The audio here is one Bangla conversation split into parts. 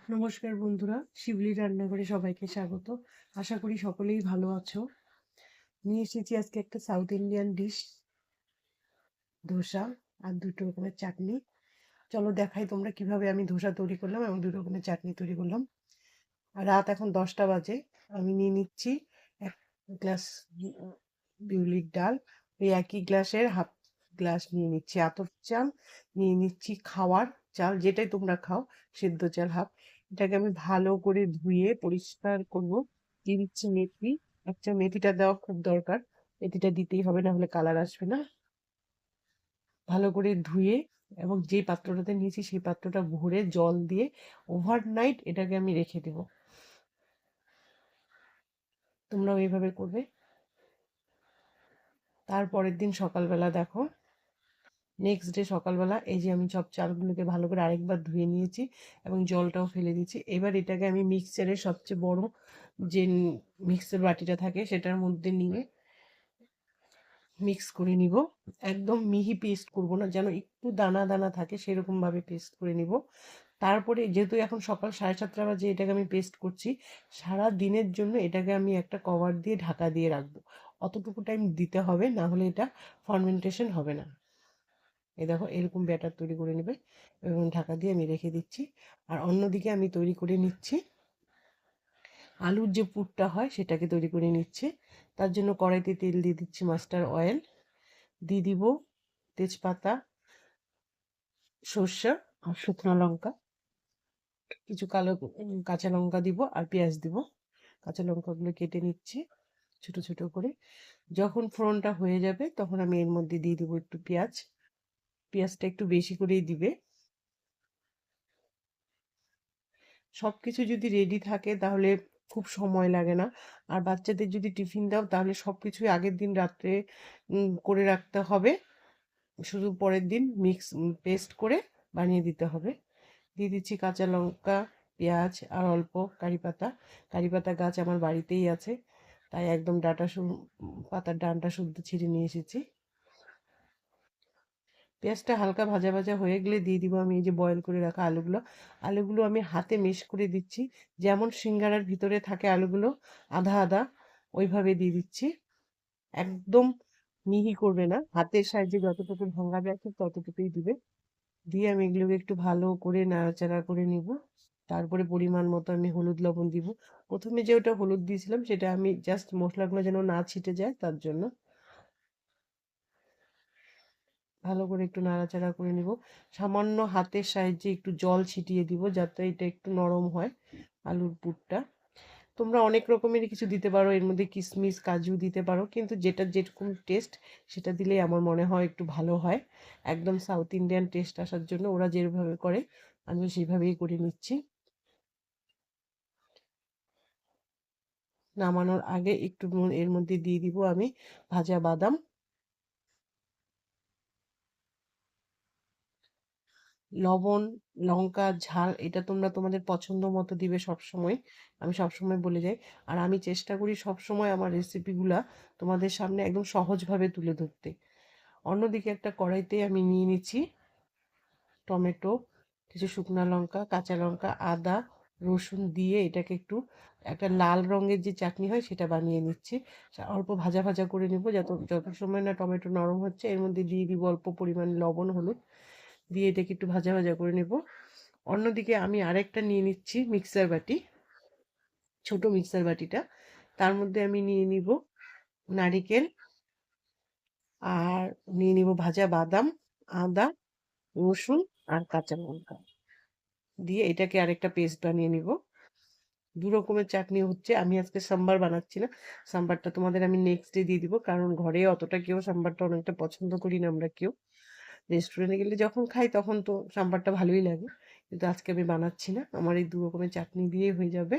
নমস্কার বন্ধুরা, শিবলি রান্নাঘরে সবাইকে স্বাগত। আশা করি সকলেই ভালো আছো। নিয়ে এসেছি আজকে একটা সাউথ ইন্ডিয়ান ডিশ, ধোসা আর দুটো রকমের চাটনি। চলো দেখাই তোমরা কিভাবে আমি ধোসা তৈরি করলাম এবং দুটো রকমের চাটনি তৈরি করলাম। আর রাত এখন 10টা বাজে। আমি নিয়ে নিচ্ছি 1 গ্লাস বিউলির ডাল। ওই একই গ্লাসের হাফ গ্লাস নিয়ে নিচ্ছি আতপ চাল, নিয়ে নিচ্ছি খাওয়ার চাল, যেটাই তোমরা খাও, সেদ্ধ চাল হাফ। এটাকে আমি ভালো করে ধুয়ে পরিষ্কার করব। দিয়ে দিচ্ছি মেথি। আচ্ছা, মেথিটা দেওয়া খুব দরকার, মেথিটা দিতেই হবে, না হলে কালার আসবে না। ভালো করে ধুয়ে এবং যে পাত্রটাতে নিয়েছি সেই পাত্রটা ভরে জল দিয়ে ওভারনাইট এটাকে আমি রেখে দেবো। তোমরাও এইভাবে করবে। তারপরের দিন সকালবেলা দেখো, নেক্সট ডে সকালবেলা এই যে আমি সব চালগুলোকে ভালো করে আরেকবার ধুয়ে নিয়েছি এবং জলটাও ফেলে দিয়েছি। এবার এটাকে আমি মিক্সচারের সবচেয়ে বড় যে মিক্সার বাটিটা থাকে সেটার মধ্যে নিয়ে মিক্স করে নিব। একদম মিহি পেস্ট করব না, যেন একটু দানা দানা থাকে সেরকমভাবে পেস্ট করে নিব। তারপরে যেহেতু এখন সকাল 7:30 বাজে, এটাকে আমি পেস্ট করছি। সারা দিনের জন্য এটাকে আমি একটা কভার দিয়ে ঢাকা দিয়ে রাখবো। অতটুকু টাইম দিতে হবে, না হলে এটা ফার্মেন্টেশন হবে না। এই দেখো, এরকম ব্যাটার তৈরি করে নেবে এবং ঢাকা দিয়ে আমি রেখে দিচ্ছি। আর অন্যদিকে আমি তৈরি করে নিচ্ছি আলুর যে পুরটা হয় সেটাকে তৈরি করে নিচ্ছি। তার জন্য কড়াইতে তেল দিয়ে দিচ্ছি, মাস্টার অয়েল দিয়ে দিব, তেজপাতা, সর্ষে আর শুকনো লঙ্কা, কিছু কাঁচা লঙ্কা দিব আর পেঁয়াজ দিব। কাঁচা লঙ্কাগুলো কেটে নিচ্ছি ছোট ছোট করে। যখন ফোড়নটা হয়ে যাবে তখন আমি এর মধ্যে দিয়ে দিব একটু পেঁয়াজ। পেঁয়াজটা একটু বেশি করেই দিবে। সব কিছু যদি রেডি থাকে তাহলে খুব সময় লাগে না। আর বাচ্চাদের যদি টিফিন দাও তাহলে সব কিছুই আগের দিন রাত্রে করে রাখতে হবে। শুধু পরের দিন পেস্ট করে বানিয়ে দিতে হবে। দিয়ে দিচ্ছি কাঁচা লঙ্কা, পেঁয়াজ আর অল্প কারি পাতা। কারি পাতা গাছ আমার বাড়িতেই আছে, তাই একদম পাতার ডাঁটা শুদ্ধ ছিঁড়ে নিয়ে এসেছি। পেঁয়াজটা হালকা ভাজা ভাজা হয়ে গেলে দিয়ে দিব আমি এই যে বয়েল করে রাখা আলুগুলো। আলুগুলো আমি হাতে মেশ করে দিচ্ছি, যেমন সিঙ্গারার ভিতরে থাকে আলুগুলো আধা আধা, ওইভাবে দিয়ে দিচ্ছি। একদম মিহি করবে না, হাতের সাহায্যে যতটুকু ভাঙা যায় ঠিক ততটুকুই দিবে। দিয়ে আমি এগুলোকে একটু ভালো করে নাড়াচাড়া করে নিব। তারপরে পরিমাণ মতো আমি হলুদ লবণ দিব। প্রথমে যে ওটা হলুদ দিয়েছিলাম সেটা আমি জাস্ট মশলাগুলো যেন না ছিটে যায় তার জন্য। ভালো করে একটু নাড়াচাড়া করে নিব। সামান্য হাতের সাহায্যে একটু জল ছিটিয়ে দিব যাতে এটা একটু নরম হয় আলুর পুরটা। তোমরা অনেক রকমেরই কিছু দিতে পারো, এর মধ্যে কিশমিশ কাজু দিতে পারো, কিন্তু যেটা যেরকম টেস্ট সেটা দিলেই আমার মনে হয় একটু ভালো হয়। একদম সাউথ ইন্ডিয়ান টেস্ট আসার জন্য ওরা যেভাবে করে আমি সেইভাবেই করে নিচ্ছি। নামানোর আগে একটু এর মধ্যে দিয়ে দিব আমি ভাজা বাদাম, লবণ, লঙ্কা, ঝাল এটা তোমরা তোমাদের পছন্দ মতো দিবে সব সময়। আমি সবসময় বলে যাই। আর আমি চেষ্টা করি সবসময় আমার রেসিপিগুলা তোমাদের সামনে একদম সহজভাবে তুলে ধরতে। অন্যদিকে একটা কড়াইতে আমি নিয়ে নিচ্ছি টমেটো, কিছু শুকনো লঙ্কা, কাঁচা লঙ্কা, আদা, রসুন দিয়ে এটাকে একটু একটা লাল রঙের যে চাটনি হয় সেটা বানিয়ে নিচ্ছি। অল্প ভাজা ভাজা করে নিব, যত সময় না টমেটো নরম হচ্ছে এর মধ্যে দিয়ে দিব অল্প পরিমাণ লবণ, হলুদ দিয়ে এটাকে একটু ভাজা ভাজা করে নেব। অন্যদিকে আমি আরেকটা নিয়ে নিচ্ছি মিক্সার বাটি, ছোট মিক্সার বাটিটা। তার মধ্যে আমি নিয়ে নিব নারিকেল আর নিয়ে নিব ভাজা বাদাম, আদা, রসুন আর কাঁচা লঙ্কা দিয়ে এটাকে আরেকটা পেস্ট বানিয়ে নিব। দু রকমের চাটনি হচ্ছে। আমি আজকে সাম্বার বানাচ্ছি না, সাম্বারটা তোমাদের আমি নেক্সট ডে দিয়ে দিব, কারণ ঘরে অতটা কেউ সাম্বারটা অনেকটা পছন্দ করি না আমরা কেউ। রেস্টুরেন্টে গেলে যখন খাই তখন তো সাম্বারটা ভালোই লাগে, কিন্তু আজকে আমি বানাচ্ছি না, আমার এই দু রকমের চাটনি দিয়েই হয়ে যাবে।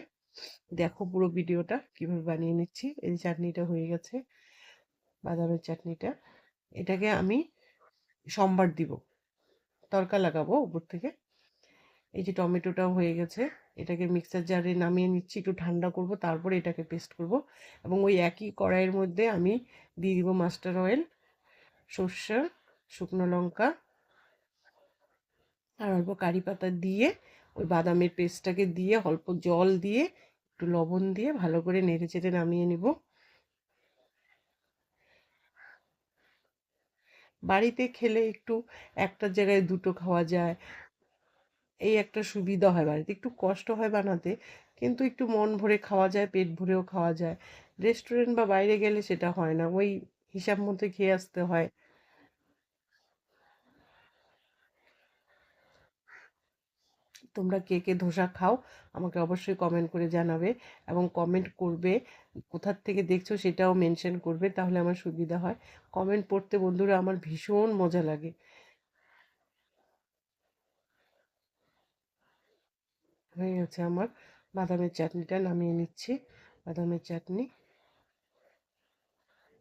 দেখো পুরো ভিডিওটা কিভাবে বানিয়ে নিচ্ছি। এই চাটনিটা হয়ে গেছে, বাদামের চাটনিটা। এটাকে আমি সম্বার দিব, তড়কা লাগাবো উপর থেকে। এই যে টমেটোটাও হয়ে গেছে, এটাকে মিক্সার জারে নামিয়ে নিচ্ছি, একটু ঠান্ডা করব, তারপরে এটাকে পেস্ট করব। এবং ওই একই কড়াইয়ের মধ্যে আমি দিয়ে দিব মাস্টার অয়েল, সর্ষে, শুকনো লঙ্কা আর অল্প কারি পাতা দিয়ে ওই বাদামের পেস্টটাকে দিয়ে অল্প জল দিয়ে একটু লবণ দিয়ে ভালো করে নেড়ে চেড়ে নামিয়ে নিব। বাড়িতে খেলে একটু একটার জায়গায় দুটো খাওয়া যায়, এই একটা সুবিধা হয়। বাড়িতে একটু কষ্ট হয় বানাতে, কিন্তু একটু মন ভরে খাওয়া যায়, পেট ভরেও খাওয়া যায়। রেস্টুরেন্ট বা বাইরে গেলে সেটা হয় না, ওই হিসাব মতো খেয়ে আসতে হয়। তোমরা কে কে ধোসা খাও আমাকে অবশ্যই কমেন্ট করে জানাবে, এবং কমেন্ট করবে কোথার থেকে দেখছো সেটাও মেনশন করবে, তাহলে আমার সুবিধা হয়। কমেন্ট পড়তে বন্ধুরা আমার ভীষণ মজা লাগে। হয়ে গেছে আমার বাদামের চাটনিটা, নামিয়ে নিচ্ছি। বাদামের চাটনি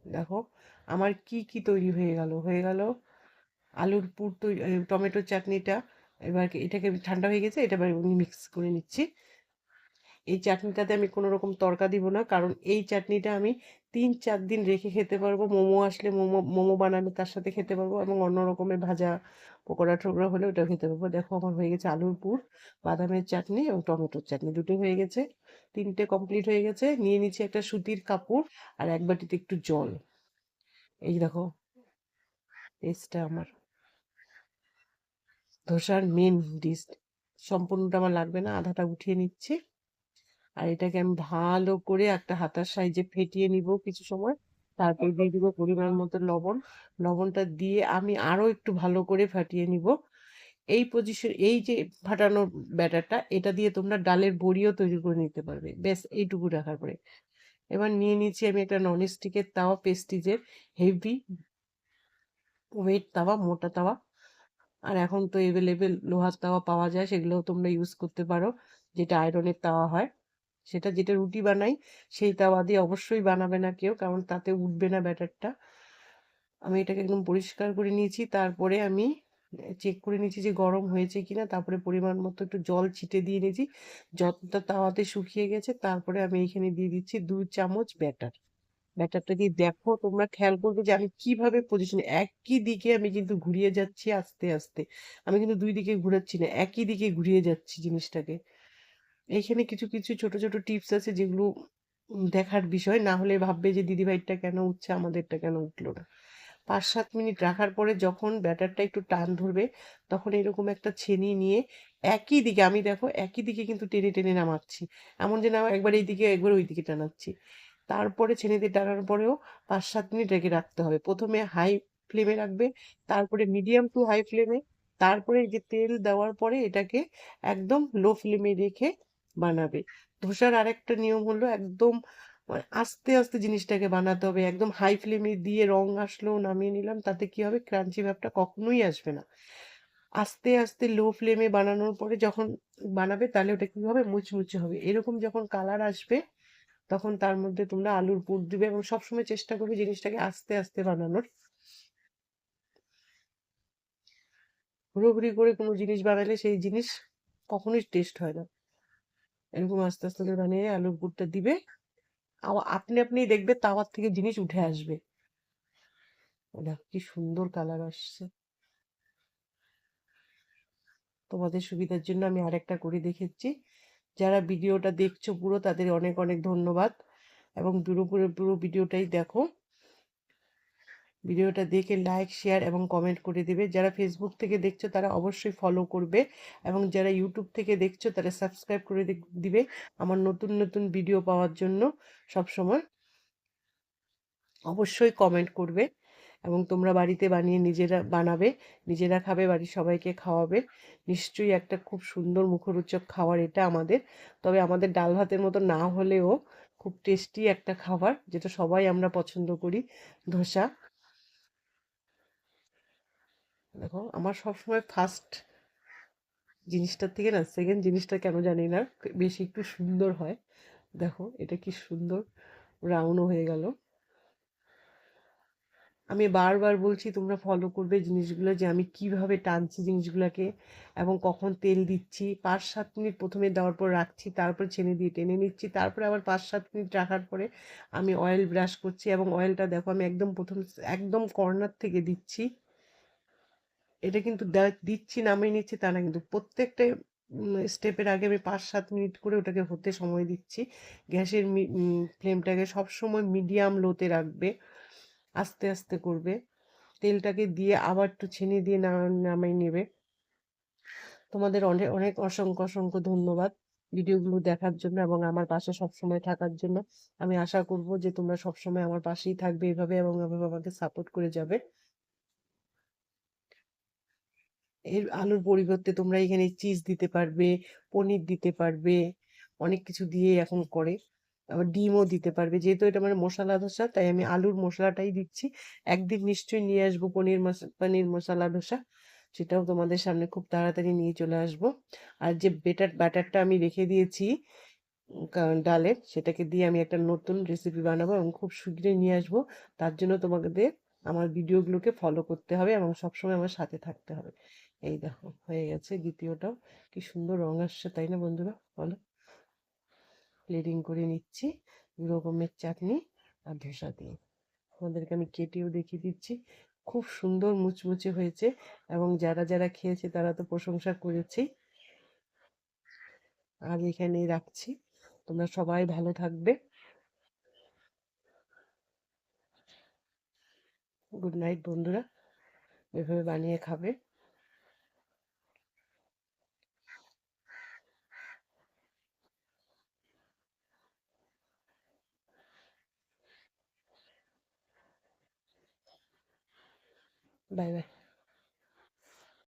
দেখো আমার কি কি তৈরি হয়ে গেল আলুর পুর তৈরি, টমেটোর চাটনিটা। এবার এটাকে ঠান্ডা হয়ে গেছে, এটা এবার মিক্স করে নিচ্ছি। এই চাটনিটাতে আমি কোনো রকম তড়কা দিব না, কারণ এই চাটনিটা আমি 3-4 দিন রেখে খেতে পারবো। মোমো আসলে মোমো মোমো বানালে তার সাথে খেতে পারবো, এবং অন্য রকমের ভাজা পকোড়া টকোড়া হলে ওটা খেতে পারবো। দেখো আমার হয়ে গেছে আলুর পুর, বাদামের চাটনি এবং টমেটোর চাটনি, দুটো হয়ে গেছে। তিনটে কমপ্লিট হয়ে গেছে। নিয়ে নিচ্ছি একটা সুতির কাপড় আর এক বাটিতে একটু জল। এই দেখো পেস্টটা আমার ধোসার মেন ডিশ। সম্পূর্ণটা আমার লাগবে না, আধাটা উঠিয়ে নিচ্ছি। আর এটাকে আমি ভালো করে একটা হাতার সাহায্যে ফেটিয়ে নিব কিছু সময়। তারপর দিয়ে দিব পরিমাণ মতো লবণ। লবণটা দিয়ে আমি আরো একটু ভালো করে ফাটিয়ে নিব। এই পজিশন, এই যে ফাটানোর ব্যাটারটা, এটা দিয়ে তোমরা ডালের বড়িও তৈরি করে নিতে পারবে, ব্যাস এইটুকু রাখার পরে। এবার নিয়ে নিচ্ছি আমি একটা ননস্টিকের তাওয়া, পেস্টিজের হেভি ওয়েট তাওয়া, মোটা তাওয়া। আর এখন তো এভেলেবেল লোহার তাওয়া পাওয়া যায়, সেগুলোও তোমরা ইউজ করতে পারো, যেটা আয়রনের তাওয়া হয়। সেটা যেটা রুটি বানাই সেই তাওয়া দিয়ে অবশ্যই বানাবে না কেউ, কারণ তাতে উঠবে না ব্যাটারটা। আমি এটাকে একদম পরিষ্কার করে নিয়েছি, তারপরে আমি চেক করে নিয়েছি যে গরম হয়েছে কিনা, তারপরে পরিমাণ মতো একটু জল ছিটে দিয়ে নিয়েছি। যতটা তাওয়াতে শুকিয়ে গেছে, তারপরে আমি এখানে দিয়ে দিচ্ছি 2 চামচ ব্যাটার। ব্যাটারটা দিয়ে দেখো, তোমরা খেয়াল করবে যে আমি কিভাবে পজিশন, একই দিকে আমি কিন্তু ঘুরিয়ে যাচ্ছি আস্তে আস্তে। আমি কিন্তু দুই দিকে ঘুরাচ্ছি না, একই দিকে ঘুরিয়ে যাচ্ছি জিনিসটাকে। এইখানে কিছু কিছু ছোট ছোট টিপস আছে যেগুলো দেখার বিষয়, না হলে ভাববে যে দিদিভাইটা কেন উঠছে, আমাদেরটা কেন উঠলো না। 5-7 মিনিট রাখার পরে যখন ব্যাটারটা একটু টান ধরবে, তখন এরকম একটা ছেনি নিয়ে একই দিকে, আমি দেখো একই দিকে কিন্তু টেনে টেনে নামাচ্ছি। এমন যে না একবার এইদিকে একবার ওই দিকে টানাচ্ছি। তারপরে ছেনে দিয়ে টানার পরেও 5-7 মিনিট রেখে রাখতে হবে। প্রথমে হাই ফ্লেমে রাখবে, তারপরে মিডিয়াম টু হাই ফ্লেমে, তারপরে এই যে তেল দেওয়ার পরে এটাকে একদম লো ফ্লেমে রেখে বানাবে। ধোসার আরেকটা নিয়ম হলো একদম আস্তে আস্তে জিনিসটাকে বানাতে হবে। একদম হাই ফ্লেমে দিয়ে রং আসলো নামিয়ে নিলাম, তাতে কি হবে, ক্রাঞ্চি ভাবটা কখনোই আসবে না। আস্তে আস্তে লো ফ্লেমে বানানোর পরে যখন বানাবে, তাহলে ওটা কি হবে, মুচমুচে হবে। এরকম যখন কালার আসবে, তখন তার মধ্যে তোমরা আলুর পুর দিবে, এবং সবসময় চেষ্টা করবে জিনিসটাকে আস্তে আস্তে বানানোর। হুড়োহুড়ি করে কোনো জিনিস বানালে সেই জিনিস কখনোই টেস্ট হয় না। এরকম আস্তে আস্তে করে বানিয়ে আলুর পুরটা দিবে, আপনি আপনি দেখবে তাওয়ার থেকে জিনিস উঠে আসবে। দেখো কি সুন্দর কালার আসছে। তোমাদের সুবিধার জন্য আমি আরেকটা করে দেখেছি। যারা ভিডিওটা দেখছো পুরো, তাদের অনেক অনেক ধন্যবাদ, এবং পুরো পুরো পুরো ভিডিওটাই দেখো। ভিডিওটা দেখে লাইক, শেয়ার এবং কমেন্ট করে দেবে। যারা ফেসবুক থেকে দেখছো তারা অবশ্যই ফলো করবে, এবং যারা ইউটিউব থেকে দেখছো তারা সাবস্ক্রাইব করে দিবে আমার নতুন নতুন ভিডিও পাওয়ার জন্য। সব সময় অবশ্যই কমেন্ট করবে, এবং তোমরা বাড়িতে বানিয়ে নিজেরা বানাবে, নিজেরা খাবে, বাড়ির সবাইকে খাওয়াবে। নিশ্চয়ই একটা খুব সুন্দর মুখরোচক খাবার এটা আমাদের। তবে আমাদের ডাল ভাতের মতো না হলেও খুব টেস্টি একটা খাবার, যেটা সবাই আমরা পছন্দ করি, ধোসা। দেখো আমার সবসময় ফার্স্ট জিনিসটার থেকে না সেকেন্ড জিনিসটা কেন জানি না বেশি একটু সুন্দর হয়। দেখো এটা কি সুন্দর রাউন্ডও হয়ে গেল। আমি বারবার বলছি তোমরা ফলো করবে জিনিসগুলো, যে আমি কিভাবে টানছি জিনিসগুলোকে, এবং কখন তেল দিচ্ছি। 5-7 মিনিট প্রথমে দেওয়ার পর রাখছি, তারপর ছেনে দিয়ে টেনে নিচ্ছি, তারপরে আবার 5-7 মিনিট রাখার পরে আমি অয়েল ব্রাশ করছি, এবং অয়েলটা দেখো আমি একদম প্রথম একদম কর্নার থেকে দিচ্ছি। এটা কিন্তু দিচ্ছি নামিয়ে নিচ্ছি তা না, কিন্তু প্রত্যেকটা স্টেপের আগে আমি 5-7 মিনিট করে ওটাকে হতে সময় দিচ্ছি। গ্যাসের ফ্লেমটাকে সবসময় মিডিয়াম লোতে রাখবে, আস্তে আস্তে করবে। তেলটাকে দিয়ে আবার একটু ছেনে দিয়ে নামাই নেবে। তোমাদের অনেক অনেক অসংখ্য অসংখ্য ধন্যবাদ ভিডিওগুলো দেখার জন্য এবং আমার পাশে সবসময় থাকার জন্য। আমি আশা করব যে তোমরা সবসময় আমার পাশেই থাকবে এভাবে এবং এভাবে আমাকে সাপোর্ট করে যাবে। এর আলুর পরিবর্তে তোমরা এখানে চিজ দিতে পারবে, পনির দিতে পারবে, অনেক কিছু দিয়ে এখন করে। আবার ডিমও দিতে পারবে। যেহেতু এটা মানে মশলা ধোসা, তাই আমি আলুর মশলাটাই দিচ্ছি। একদিন নিশ্চয়ই নিয়ে আসবো পনির মশলা ধোসা। সেটাও তোমাদের সামনে খুব তাড়াতাড়ি নিয়ে চলে আসবো। আর যে ব্যাটারটা আমি রেখে দিয়েছি ডালের, সেটাকে দিয়ে আমি একটা নতুন রেসিপি বানাবো এবং খুব শীঘ্রই নিয়ে আসবো। তার জন্য তোমাদের আমার ভিডিওগুলোকে ফলো করতে হবে এবং সবসময় আমার সাথে থাকতে হবে। এই দেখো হয়ে গেছে দ্বিতীয়টাও। কি সুন্দর রং আসছে তাই না বন্ধুরা, বলো? প্লেটিং করে নিচ্ছি 2 রকমের চাটনি আর ধোসা দিয়ে। তোমাদেরকে আমি কেটেও দেখিয়ে দিচ্ছি। খুব সুন্দর মুচমুচে হয়েছে এবং যারা যারা খেয়েছে তারা তো প্রশংসা করেছেই। আজ এখানেই রাখছি। তোমরা সবাই ভালো থাকবে। গুড নাইট বন্ধুরা, এভাবে বানিয়ে খাবে। Bye bye.